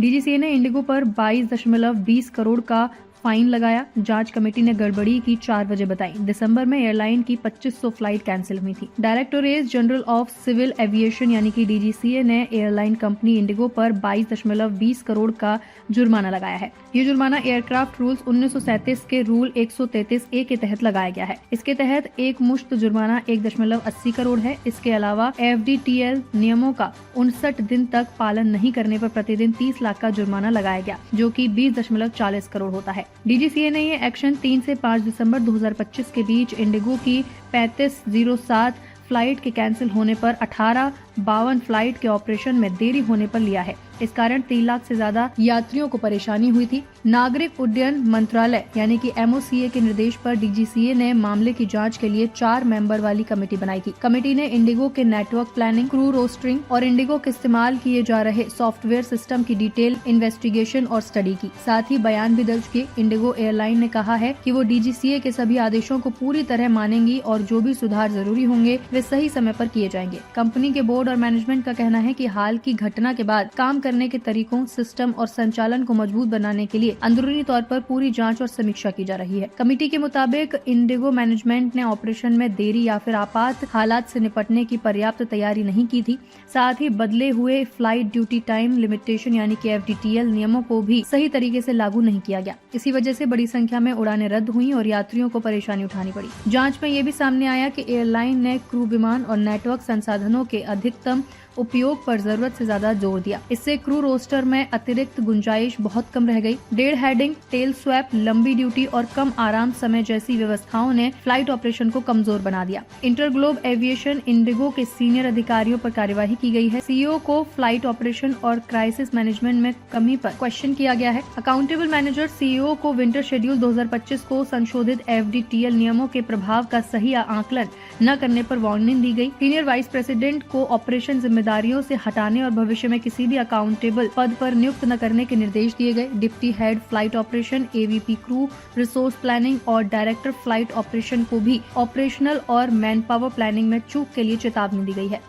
DGCA ने Indigo पर 22.20 करोड़ का फाइन लगाया। जांच कमेटी ने गड़बड़ी की 4 वजह बताई। दिसंबर में एयरलाइन की 2500 फ्लाइट कैंसिल हुई थी। Directorate General of Civil Aviation यानी कि डीजीसीए ने एयरलाइन कंपनी इंडिगो पर 22.20 करोड़ का जुर्माना लगाया है। ये जुर्माना एयरक्राफ्ट रूल्स 1937 के रूल 133A के तहत लगाया गया है। इसके तहत एक मुश्त जुर्माना 1.80 करोड़ है। इसके अलावा FDTL नियमों का 59 दिन तक पालन नहीं करने पर प्रतिदिन 30 लाख का जुर्माना लगाया गया, जो कि 20.40 करोड़ होता है। डीजीसीए ने ये एक्शन 3 से 5 दिसंबर 2025 के बीच इंडिगो की 3507 फ्लाइट के कैंसिल होने पर 1852 फ्लाइट के ऑपरेशन में देरी होने पर लिया है। इस कारण 3 लाख से ज्यादा यात्रियों को परेशानी हुई थी। नागरिक उड्डयन मंत्रालय यानी कि MOCA के निर्देश पर डीजीसीए ने मामले की जांच के लिए 4 मेंबर वाली कमेटी बनाई थी। कमेटी ने इंडिगो के नेटवर्क प्लानिंग, क्रू रोस्टरिंग और इंडिगो के इस्तेमाल किए जा रहे सॉफ्टवेयर सिस्टम की डिटेल इन्वेस्टिगेशन और स्टडी की। साथ ही बयान भी दर्ज किए। इंडिगो एयरलाइन ने कहा है कि वो डीजीसीए के सभी आदेशों को पूरी तरह मानेंगी और जो भी सुधार जरूरी होंगे वे सही समय पर किए जाएंगे। कंपनी के बोर्ड और मैनेजमेंट का कहना है कि हाल की घटना के बाद काम करने के तरीकों, सिस्टम और संचालन को मजबूत बनाने के लिए अंदरूनी तौर पर पूरी जांच और समीक्षा की जा रही है। कमेटी के मुताबिक इंडिगो मैनेजमेंट ने ऑपरेशन में देरी या फिर आपात हालात से निपटने की पर्याप्त तैयारी नहीं की थी। साथ ही बदले हुए फ्लाइट ड्यूटी टाइम लिमिटेशन यानी कि FDTL नियमों को भी सही तरीके से लागू नहीं किया गया। इसी वजह से बड़ी संख्या में उड़ानें रद्द हुई और यात्रियों को परेशानी उठानी पड़ी। जांच में ये भी सामने आया कि एयरलाइन ने क्रू विमान और नेटवर्क संसाधनों के अधिकतम उपयोग पर जरूरत से ज्यादा जोर दिया। इससे क्रू रोस्टर में अतिरिक्त गुंजाइश बहुत कम रह गई। डेढ़ हेडिंग, टेल स्वैप, लंबी ड्यूटी और कम आराम समय जैसी व्यवस्थाओं ने फ्लाइट ऑपरेशन को कमजोर बना दिया। इंटरग्लोब एविएशन इंडिगो के सीनियर अधिकारियों पर कार्यवाही की गई है। CEO को फ्लाइट ऑपरेशन और क्राइसिस मैनेजमेंट में कमी पर क्वेश्चन किया गया है। अकाउंटेबल मैनेजर CEO को विंटर शेड्यूल 2025 को संशोधित FDTL नियमों के प्रभाव का सही आकलन न करने पर वार्निंग दी गई। सीनियर वाइस प्रेसिडेंट को ऑपरेशन जिम्मेदारियों से हटाने और भविष्य में किसी भी अकाउंटेबल पद पर नियुक्त न करने के निर्देश दिए गए। Deputy head flight operation, AVP crew resource planning और डायरेक्टर फ्लाइट ऑपरेशन को भी ऑपरेशनल और मैन पावर प्लानिंग में चूक के लिए चेतावनी दी गई है।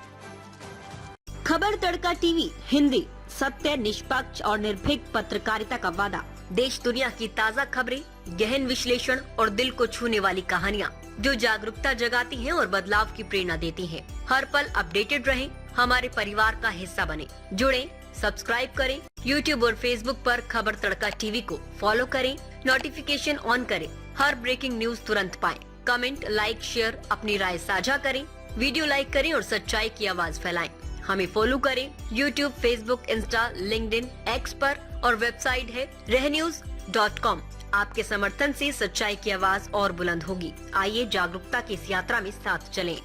खबर तड़का टीवी हिंदी, सत्य, निष्पक्ष और निर्भीक पत्रकारिता का वादा। देश दुनिया की ताज़ा खबरें, गहन विश्लेषण और दिल को छूने वाली कहानियाँ जो जागरूकता जगाती हैं और बदलाव की प्रेरणा देती हैं। हर पल अपडेटेड रहें, हमारे परिवार का हिस्सा बने। जुड़ें, सब्सक्राइब करें। YouTube और Facebook पर खबर तड़का टीवी को फॉलो करें, नोटिफिकेशन ऑन करें, हर ब्रेकिंग न्यूज तुरंत पाएं। कमेंट, लाइक, शेयर, अपनी राय साझा करें, वीडियो लाइक करें और सच्चाई की आवाज फैलाएं। हमें फॉलो करें YouTube, Facebook, Insta, LinkedIn, X पर और वेबसाइट है रहnews.com। आपके समर्थन से सच्चाई की आवाज और बुलंद होगी। आइए जागरूकता की इस यात्रा में साथ चलें।